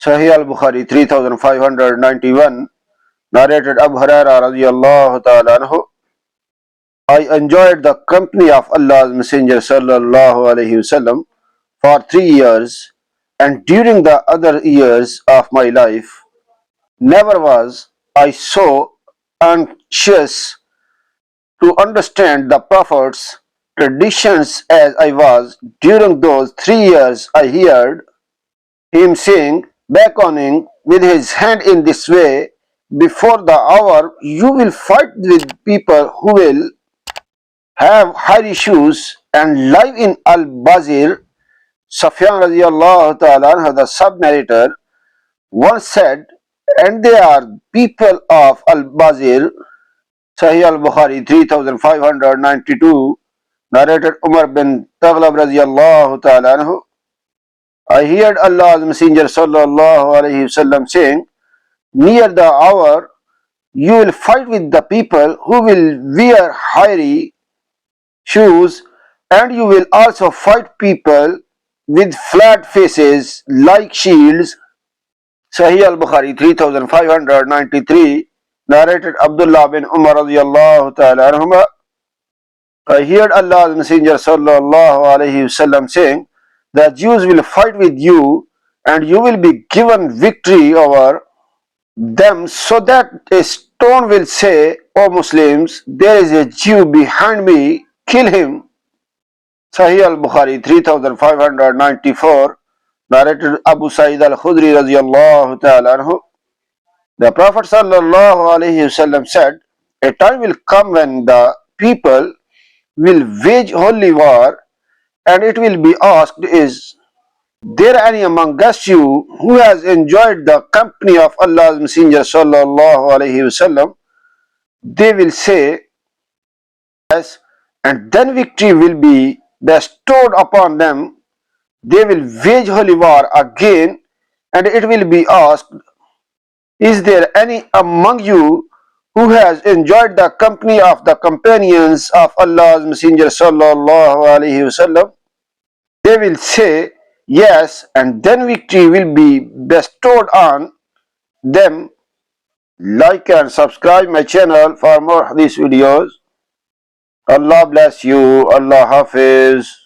Sahih Al-Bukhari 3591, narrated Abu Hurairah radiyallahu ta'ala anhu, I enjoyed the company of Allah's Messenger sallallaho, alaihi wasallam for 3 years, and during the other years of my life, never was I so anxious to understand the Prophet's traditions as I was during those 3 years. I heard him saying, beckoning with his hand in this way, before the hour you will fight with people who will have hairy shoes and live in Al-Bazir. Sufyan radiallahu ta'ala anhu, the sub-narrator, once said, and they are people of Al-Bazir. Sahih Al-Bukhari 3592, narrated Umar bin Taghlab radiallahu ta'ala anhu, I heard Allah's Messenger sallallaho alaihi wasallam saying, near the hour you will fight with the people who will wear hairy shoes, and you will also fight people with flat faces like shields. Sahih Al-Bukhari 3593, narrated Abdullah bin Umar radiyallahu ta'ala anhuma, I heard Allah's Messenger sallallahu alaihi wasallam saying, the Jews will fight with you and you will be given victory over them, so that a stone will say, O Muslims, there is a Jew behind me, kill him. Sahih Al-Bukhari 3594, narrated Abu Sa'id Al-Khudri radiyallahu ta'ala anhu, the Prophet sallallahu alaihi wasallam said, a time will come when the people will wage holy war, and it will be asked, is there any among us you who has enjoyed the company of Allah's Messenger sallallaho alaihi wasallam? They will say, yes, and then victory will be bestowed upon them. They will wage holy war again, and it will be asked, is there any among you who has enjoyed the company of the companions of Allah's Messenger sallallahu alaihi wasallam? They will say, yes, and then victory will be bestowed on them. Like and subscribe my channel for more hadith videos. Allah bless you. Allah Hafiz.